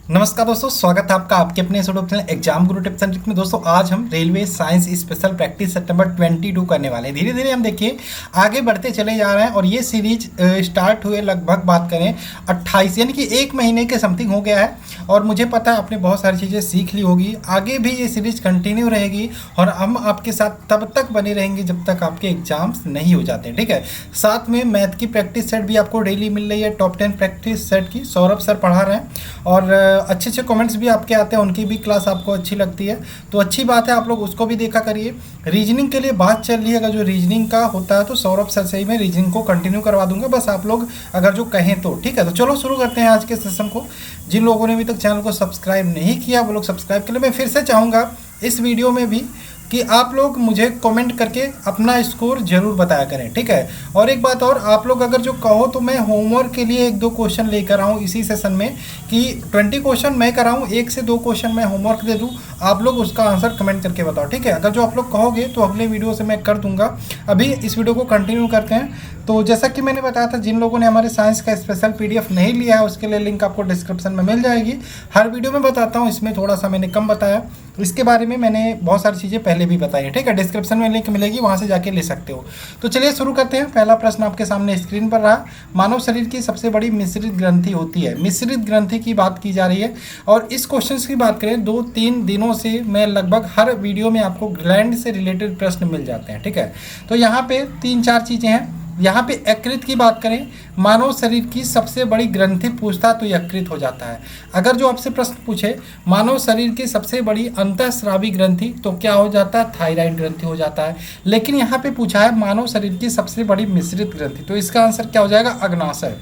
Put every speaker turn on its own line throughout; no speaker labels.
नमस्कार दोस्तों, स्वागत है आपका आपके अपने YouTube channel exam Guru tips and trick में। दोस्तों आज हम रेलवे साइंस स्पेशल प्रैक्टिस सितंबर 22 करने वाले हैं। धीरे धीरे हम देखिए आगे बढ़ते चले जा रहे हैं और ये सीरीज स्टार्ट हुए लगभग बात करें 28 यानी कि 1 महीने के समथिंग हो गया है। और मुझे पता है आपने बहुत सारी चीज़ें सीख ली होगी। आगे भी ये सीरीज कंटिन्यू रहेगी और हम आपके साथ तब तक बने रहेंगे जब तक आपके एग्जाम्स नहीं हो जाते, ठीक है। साथ में मैथ की प्रैक्टिस सेट भी आपको डेली मिल रही है, टॉप 10 प्रैक्टिस सेट की सौरभ सर पढ़ा रहे हैं। और अच्छे अच्छे कमेंट्स भी आपके आते हैं, उनकी भी क्लास आपको अच्छी लगती है तो अच्छी बात है, आप लोग उसको भी देखा करिए। रीजनिंग के लिए बात चल रही है, अगर जो रीजनिंग का होता है तो सौरभ सर से ही मैं रीजनिंग को कंटिन्यू करवा दूंगा, बस आप लोग अगर जो कहें तो, ठीक है। तो चलो शुरू करते हैं आज के सेशन को। जिन लोगों ने अभी तक चैनल को सब्सक्राइब नहीं किया वो लोग सब्सक्राइब कर ले। मैं फिर से चाहूँगा इस वीडियो में भी कि आप लोग मुझे कमेंट करके अपना स्कोर जरूर बताया करें, ठीक है। और एक बात और, आप लोग अगर जो कहो तो मैं होमवर्क के लिए 1-2 क्वेश्चन लेकर आऊँ इसी सेशन में कि 20 क्वेश्चन मैं कराऊँ, 1 से 2 क्वेश्चन मैं होमवर्क दे दूँ, आप लोग उसका आंसर कमेंट करके बताओ, ठीक है। अगर जो आप लोग कहोगे तो अगले वीडियो से मैं कर दूंगा। अभी इस वीडियो को कंटिन्यू करते हैं। तो जैसा कि मैंने बताया था, जिन लोगों ने हमारे साइंस का स्पेशल PDF नहीं लिया है उसके लिए लिंक आपको डिस्क्रिप्शन में मिल जाएगी। हर वीडियो में बताता हूँ, इसमें थोड़ा सा मैंने कम बताया, इसके बारे में मैंने बहुत सारी चीज़ें पहले भी बताई है, ठीक है। डिस्क्रिप्शन में लिंक मिलेगी, वहाँ से जाके ले सकते हो। तो चलिए शुरू करते हैं। पहला प्रश्न आपके सामने स्क्रीन पर रहा। मानव शरीर की सबसे बड़ी मिश्रित ग्रंथि होती है। मिश्रित ग्रंथि की बात की जा रही है और इस क्वेश्चन की बात करें 2-3 दिनों से मैं लगभग हर वीडियो में आपको ग्लैंड से रिलेटेड प्रश्न मिल जाते हैं, ठीक है। तो यहाँ पे 3-4 चीज़ें हैं। यहाँ पे यकृत की बात करें, मानव शरीर की सबसे बड़ी ग्रंथि पूछता तो यकृत हो जाता है। अगर जो आपसे प्रश्न पूछे मानव शरीर की सबसे बड़ी अंतःस्रावी ग्रंथि तो क्या हो जाता है, थायराइड ग्रंथि हो जाता है। लेकिन यहाँ पे पूछा है मानव शरीर की सबसे बड़ी मिश्रित ग्रंथि, तो इसका आंसर क्या हो जाएगा, अग्नाशय।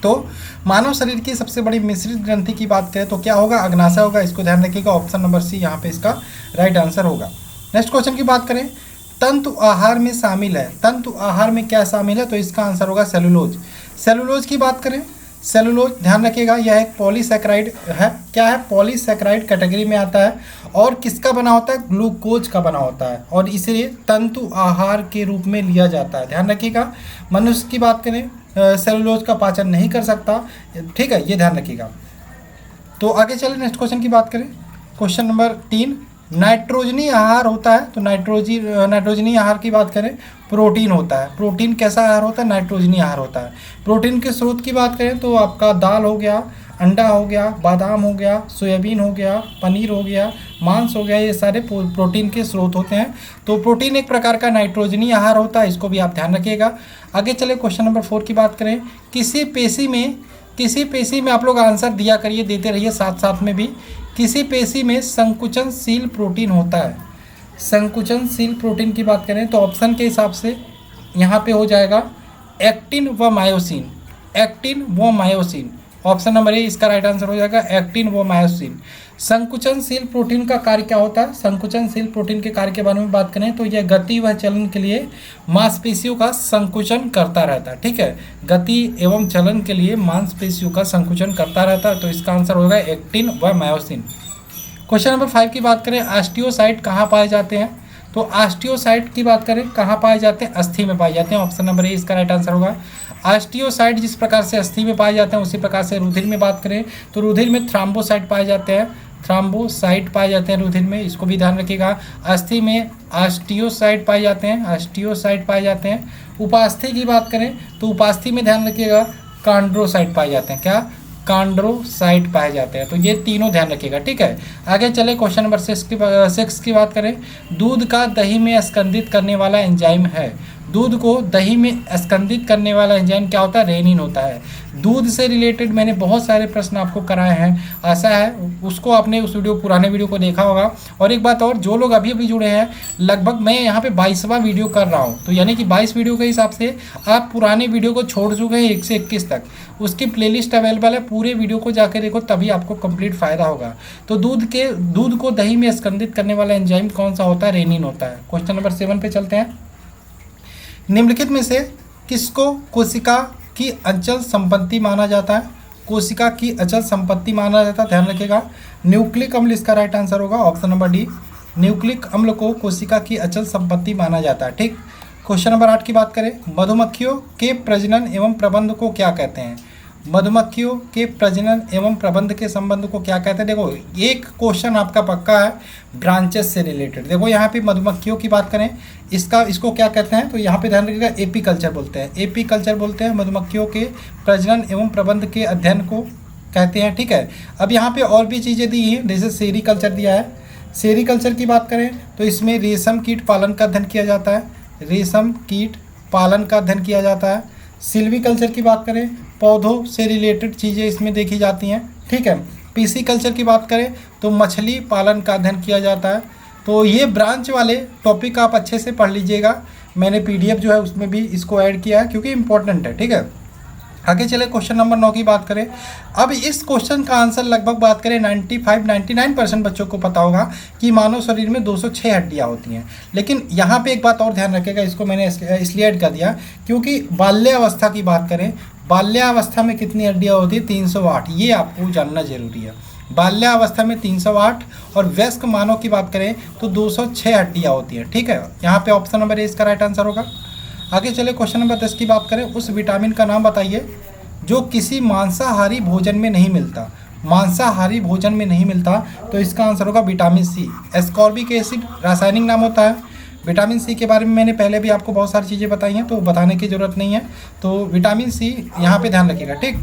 तो मानव शरीर की सबसे बड़ी मिश्रित ग्रंथि की बात करें तो क्या होगा, अग्नाशय होगा। इसको ध्यान रखिएगा, ऑप्शन नंबर सी यहाँ पे इसका राइट आंसर होगा। नेक्स्ट क्वेश्चन की बात करें, तंतु आहार में शामिल है। तंतु आहार में क्या शामिल है, तो इसका आंसर होगा सेलुलोज। सेलुलोज की बात करें, सेलुलोज ध्यान रखिएगा यह एक पॉलीसैकेराइड है। क्या है, पॉलीसैकेराइड कैटेगरी में आता है और किसका बना होता है, ग्लूकोज का बना होता है और इसलिए तंतु आहार के रूप में लिया जाता है। ध्यान रखिएगा। मनुष्य की बात करें, सेलुलोज का पाचन नहीं कर सकता, ठीक है, ये ध्यान रखिएगा। तो आगे चले नेक्स्ट क्वेश्चन की बात करें। क्वेश्चन नंबर 3, नाइट्रोजनी आहार होता है तो नाइट्रोजनी आहार की बात करें, प्रोटीन होता है। प्रोटीन कैसा आहार होता है, नाइट्रोजनी आहार होता है। प्रोटीन के स्रोत की बात करें तो आपका दाल हो गया, अंडा हो गया, बादाम हो गया, सोयाबीन हो गया, पनीर हो गया, मांस हो गया, ये सारे प्रोटीन के स्रोत होते हैं। तो प्रोटीन एक प्रकार का नाइट्रोजनी आहार होता है, इसको भी आप ध्यान रखिएगा। आगे चले क्वेश्चन नंबर 4 की बात करें, किसी पेशी में आप लोग आंसर दिया करिए, देते रहिए साथ साथ में भी। किसी पेशी में संकुचनशील प्रोटीन होता है। संकुचनशील प्रोटीन की बात करें तो ऑप्शन के हिसाब से यहाँ पे हो जाएगा एक्टिन व मायोसिन। एक्टिन व मायोसिन, ऑप्शन नंबर ए इसका राइट आंसर हो जाएगा, एक्टिन व मायोसिन। संकुचनशील प्रोटीन का कार्य क्या होता है, संकुचनशील प्रोटीन के कार्य के बारे में बात करें तो यह गति व चलन के लिए मांसपेशियों का संकुचन करता रहता है, ठीक है। गति एवं चलन के लिए मांसपेशियों का संकुचन करता रहता है, तो इसका आंसर होगा एक्टिन व मायोसिन। क्वेश्चन नंबर 5 की बात करें, ऑस्टियोसाइट कहाँ पाए जाते हैं, तो ऑस्टियोसाइट की बात करें कहाँ पाए जाते हैं, अस्थि में पाए जाते हैं। ऑप्शन नंबर ए इसका राइट आंसर होगा। ऑस्टियोसाइट जिस प्रकार से अस्थि में पाए जाते हैं उसी प्रकार से रुधिर में बात करें तो रुधिर में थ्रोम्बोसाइट पाए जाते हैं। थ्रोम्बोसाइट पाए जाते हैं रुधिर में, इसको भी ध्यान रखिएगा। अस्थि में ऑस्टियोसाइट पाए जाते हैं, ऑस्टियोसाइट पाए जाते हैं। उपास्थि की बात करें तो उपास्थि में ध्यान रखिएगा कॉन्ड्रोसाइट पाए जाते हैं। क्या, कॉन्ड्रोसाइट पाए जाते हैं। तो ये तीनों ध्यान रखिएगा, ठीक है। आगे चले क्वेश्चन नंबर 6 की बात करें, दूध का दही में स्कंदित करने वाला एंजाइम है। दूध को दही में स्कंदित करने वाला एंजाइम क्या होता है, रेनिन होता है। दूध से रिलेटेड मैंने बहुत सारे प्रश्न आपको कराए हैं, आशा है उसको आपने उस पुराने वीडियो को देखा होगा। और एक बात और, जो लोग अभी अभी जुड़े हैं, लगभग मैं यहाँ पे 22वां वीडियो कर रहा हूँ, तो यानी कि 22 वीडियो के हिसाब से आप पुराने वीडियो को छोड़ चुके हैं 1 से 21 तक। उसकी प्लेलिस्ट अवेलेबल है, पूरे वीडियो को जाकर देखो तभी आपको कंप्लीट फ़ायदा होगा। तो दूध को दही में स्कंदित करने वाला एंजाइम कौन सा होता है, रेनिन होता है। क्वेश्चन नंबर 7 पे चलते हैं। निम्नलिखित में से किसको कोशिका की अचल संपत्ति माना जाता है, कोशिका की अचल संपत्ति माना जाता है, ध्यान रखिएगा। न्यूक्लिक अम्ल इसका राइट आंसर होगा, ऑप्शन नंबर डी। न्यूक्लिक अम्ल को कोशिका की अचल संपत्ति माना जाता है, ठीक। क्वेश्चन नंबर 8 की बात करें, मधुमक्खियों के प्रजनन एवं प्रबंध को क्या कहते हैं। मधुमक्खियों के प्रजनन एवं प्रबंध के संबंध को क्या कहते हैं? देखो एक क्वेश्चन आपका पक्का है ब्रांचेस से रिलेटेड। देखो यहाँ पे मधुमक्खियों की बात करें, इसको क्या कहते हैं? तो यहाँ पे ध्यान रखिएगा, एपी कल्चर बोलते हैं। एपी कल्चर बोलते हैं मधुमक्खियों के प्रजनन एवं प्रबंध के अध्ययन को कहते हैं, ठीक है। अब यहाँ पे और भी चीज़ें दी हैं, जैसे सेरी कल्चर दिया है। सेरी कल्चर की बात करें तो इसमें रेशम कीट पालन का अध्ययन किया जाता है, रेशम कीट पालन का अध्ययन किया जाता है। सिल्वी कल्चर की बात करें, पौधों से रिलेटेड चीज़ें इसमें देखी जाती हैं, ठीक है। पीसी कल्चर की बात करें तो मछली पालन का अध्ययन किया जाता है। तो ये ब्रांच वाले टॉपिक आप अच्छे से पढ़ लीजिएगा, मैंने पीडीएफ जो है उसमें भी इसको ऐड किया है क्योंकि इंपॉर्टेंट है, ठीक है। आगे चले क्वेश्चन नंबर 9 की बात करें। अब इस क्वेश्चन का आंसर लगभग बात करें 95-99% बच्चों को पता होगा कि मानव शरीर में 206 हड्डियां होती हैं। लेकिन यहाँ पे एक बात और ध्यान रखिएगा, इसको मैंने इसलिए ऐड कर दिया क्योंकि बाल्यावस्था की बात करें, बाल्यावस्था में कितनी हड्डियाँ होती है? 308। ये आपको जानना जरूरी है। बाल्यावस्था में 308 और वयस्क मानव की बात करें तो 206 हड्डियाँ होती हैं, ठीक है। यहाँ पे ऑप्शन नंबर ए इसका राइट आंसर होगा। आगे चले क्वेश्चन नंबर 10 की बात करें, उस विटामिन का नाम बताइए जो किसी मांसाहारी भोजन में नहीं मिलता। मांसाहारी भोजन में नहीं मिलता तो इसका आंसर होगा विटामिन सी। एस्कॉर्बिक एसिड रासायनिक नाम होता है। विटामिन सी के बारे में मैंने पहले भी आपको बहुत सारी चीज़ें बताई हैं तो बताने की ज़रूरत नहीं है। तो विटामिन सी यहाँ पे ध्यान रखिएगा, ठीक।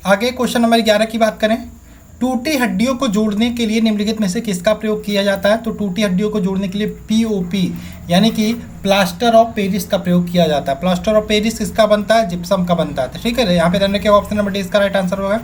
आगे क्वेश्चन नंबर 11 की बात करें, टूटी हड्डियों को जोड़ने के लिए निम्नलिखित में से किसका प्रयोग किया जाता है? तो टूटी हड्डियों को जोड़ने के लिए पीओपी यानी कि प्लास्टर ऑफ पेरिस का प्रयोग किया जाता है। प्लास्टर ऑफ पेरिस किसका बनता है? जिप्सम का बनता है, ठीक है। यहाँ पे ध्यान रखिए, ऑप्शन नंबर डी इसका राइट आंसर होगा।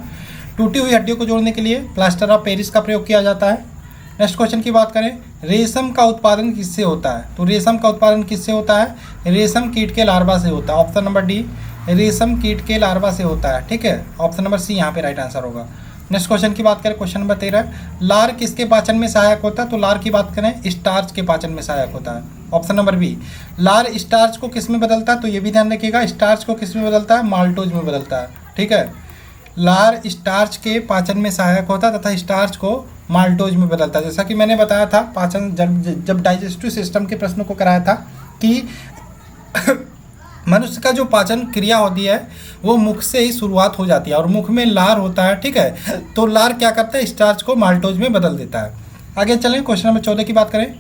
टूटी हुई हड्डियों को जोड़ने के लिए प्लास्टर ऑफ पेरिस का प्रयोग किया जाता है। नेक्स्ट क्वेश्चन की बात करें, रेशम का उत्पादन किससे होता है? तो रेशम का उत्पादन किससे होता है? रेशम कीट के लार्वा से होता है। ऑप्शन नंबर डी रेशम कीट के लार्वा से होता है, ठीक है। ऑप्शन नंबर सी यहाँ पे राइट आंसर होगा। नेक्स्ट क्वेश्चन की बात करें, क्वेश्चन नंबर 13, लार किसके पाचन में सहायक होता है? तो लार की बात करें स्टार्च के पाचन में सहायक होता है। ऑप्शन नंबर बी लार स्टार्च को किस में बदलता है? तो ये भी ध्यान रखिएगा, स्टार्च को किस में बदलता है? माल्टोज में बदलता है, ठीक है। लार स्टार्च के पाचन में सहायक होता है तथा स्टार्च को माल्टोज में बदलता है। जैसा कि मैंने बताया था पाचन जब डाइजेस्टिव सिस्टम के प्रश्नों को कराया था कि मनुष्य का जो पाचन क्रिया होती है वो मुख से ही शुरुआत हो जाती है और मुख में लार होता है, ठीक है। तो लार क्या करता है? स्टार्च को माल्टोज में बदल देता है। आगे चलें, क्वेश्चन नंबर 14 की बात करें,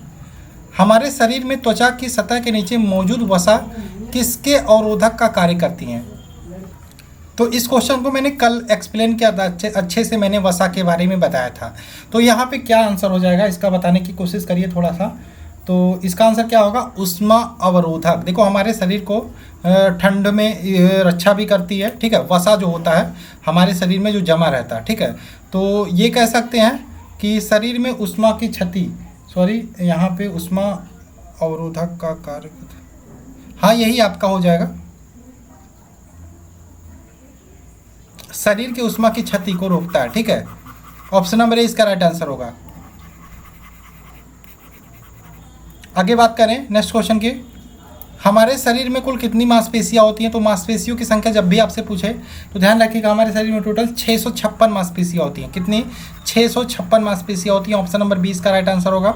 हमारे शरीर में त्वचा की सतह के नीचे मौजूद वसा किसके अवरोधक का कार्य करती हैं? तो इस क्वेश्चन को मैंने कल एक्सप्लेन किया था, अच्छे से मैंने वसा के बारे में बताया था। तो यहाँ पे क्या आंसर हो जाएगा इसका बताने की कोशिश करिए थोड़ा सा। तो इसका आंसर क्या होगा? उष्मा अवरोधक। देखो हमारे शरीर को ठंड में रक्षा भी करती है, ठीक है। वसा जो होता है हमारे शरीर में जो जमा रहता है, ठीक है। तो ये कह सकते हैं कि शरीर में उष्मा की क्षति, यहाँ पे उष्मा अवरोधक का कार्य, हाँ यही आपका हो जाएगा, शरीर की उष्मा की क्षति को रोकता है, ठीक है। ऑप्शन नंबर ए इसका राइट आंसर होगा। आगे बात करें नेक्स्ट क्वेश्चन की, हमारे शरीर में कुल कितनी मांसपेशियां होती हैं? तो मांसपेशियों की संख्या जब भी आपसे पूछे तो ध्यान रखिएगा, हमारे शरीर में टोटल 656 मांसपेशियां होती हैं। कितनी? 656 मांसपेशियां होती हैं। ऑप्शन नंबर 20 का राइट आंसर होगा।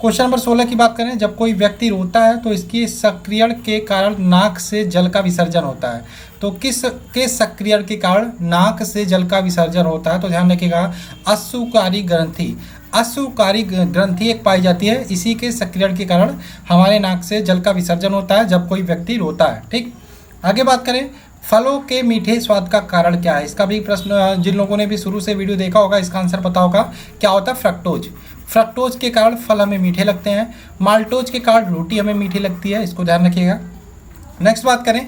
क्वेश्चन नंबर 16 की बात करें, जब कोई व्यक्ति रोता है तो इसकी सक्रियण के कारण नाक से जल का विसर्जन होता है। तो किस के सक्रियण के कारण नाक से जल का विसर्जन होता है? तो ध्यान रखिएगा, अशुकारी ग्रंथि। अशुकारी ग्रंथि एक पाई जाती है, इसी के सक्रियण के कारण हमारे नाक से जल का विसर्जन होता है जब कोई व्यक्ति रोता है, ठीक। आगे बात करें, फलों के मीठे स्वाद का कारण क्या है? इसका भी प्रश्न जिन लोगों ने भी शुरू से वीडियो देखा होगा इसका आंसर पता होगा। क्या होता है? फ्रक्टोज। फ्रक्टोज के कारण फल हमें मीठे लगते हैं, माल्टोज के कारण रोटी हमें मीठी लगती है, इसको ध्यान रखिएगा। नेक्स्ट बात करें,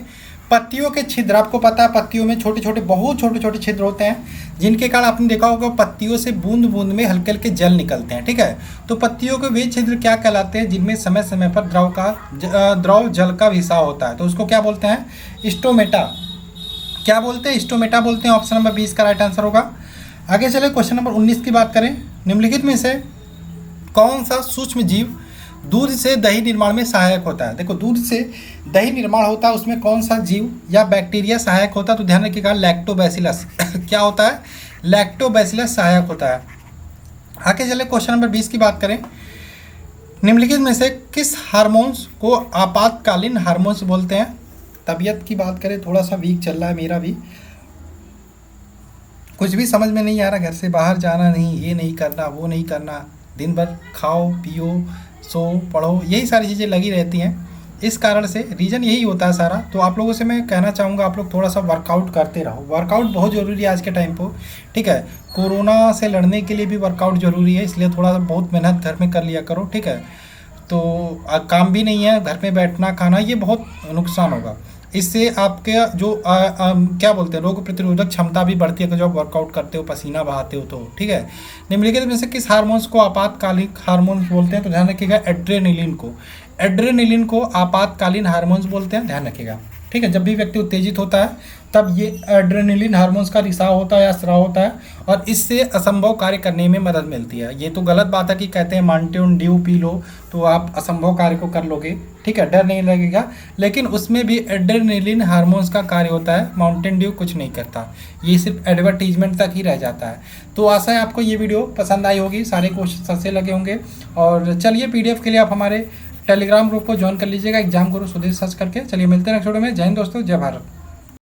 पत्तियों के छिद्र, आपको पता है पत्तियों में छोटे छोटे बहुत छोटे छोटे छिद्र होते हैं जिनके कारण आपने देखा होगा पत्तियों से बूंद बूंद में हल्के हल्के जल निकलते हैं, ठीक है। तो पत्तियों के वे छिद्र क्या कहलाते हैं? जिनमें समय समय पर द्रव जल का रिसाव होता है, तो उसको क्या बोलते हैं? स्टोमेटा। क्या बोलते हैं? स्टोमेटा बोलते हैं। ऑप्शन नंबर 20 का राइट आंसर होगा। आगे चले क्वेश्चन नंबर 19 की बात करें, निम्नलिखित में से कौन सा सूक्ष्म जीव दूध से दही निर्माण में सहायक होता है? देखो दूध से दही निर्माण होता है, उसमें कौन सा जीव या बैक्टीरिया सहायक होता है? तो ध्यान रखिएगा, लैक्टोबैसिलस। क्या होता है? लैक्टोबैसिलस सहायक होता है। आगे चले क्वेश्चन नंबर 20 की बात करें, निम्नलिखित में से किस हार्मोन्स को आपातकालीन हार्मोन्स बोलते हैं? तबीयत की बात करें, थोड़ा सा वीक चल रहा है मेरा भी, कुछ भी समझ में नहीं आ रहा, घर से बाहर जाना नहीं, ये नहीं करना, वो नहीं करना, दिन भर खाओ पियो सो पढ़ो, यही सारी चीज़ें लगी रहती हैं। इस कारण से रीज़न यही होता है सारा। तो आप लोगों से मैं कहना चाहूँगा, आप लोग थोड़ा सा वर्कआउट करते रहो। वर्कआउट बहुत ज़रूरी है आज के टाइम पर, ठीक है। कोरोना से लड़ने के लिए भी वर्कआउट ज़रूरी है, इसलिए थोड़ा सा बहुत मेहनत घर में कर लिया करो, ठीक है। तो काम भी नहीं है, घर में बैठना खाना, ये बहुत नुकसान होगा। इससे आपके जो क्या बोलते हैं, रोग प्रतिरोधक क्षमता भी बढ़ती है, कि जब वर्कआउट करते हो, पसीना बहाते हो तो, ठीक है। निम्नलिखित में से किस हार्मोन्स को आपातकालिक हार्मोन्स बोलते हैं? तो ध्यान रखिएगा, एड्रेनलिन को। एड्रेनलिन को आपातकालीन हार्मोन्स बोलते हैं, ध्यान रखिएगा, ठीक है। जब भी व्यक्ति उत्तेजित होता है तब ये एड्रेनलिन हार्मोन्स का रिसाव होता है या स्राव होता है, और इससे असंभव कार्य करने में मदद मिलती है। ये तो गलत बात है कि कहते हैं माउंटेन ड्यू पी लो तो आप असंभव कार्य को कर लोगे, ठीक है, डर नहीं लगेगा। लेकिन उसमें भी एड्रेनलिन हार्मोन्स का कार्य होता है, माउंटेन ड्यू कुछ नहीं करता, ये सिर्फ एडवर्टीजमेंट तक ही रह जाता है। तो आशा है आपको ये वीडियो पसंद आई होगी, सारे क्वेश्चन सच्चे लगे होंगे। और चलिए, PDF के लिए आप हमारे टेलीग्राम ग्रुप को ज्वाइन कर लीजिएगा, एग्जाम गुरु सुधीर सर्च करके। चलिए मिलते हैं नेक्स्ट वीडियो में। जय हिंद दोस्तों, जय भारत।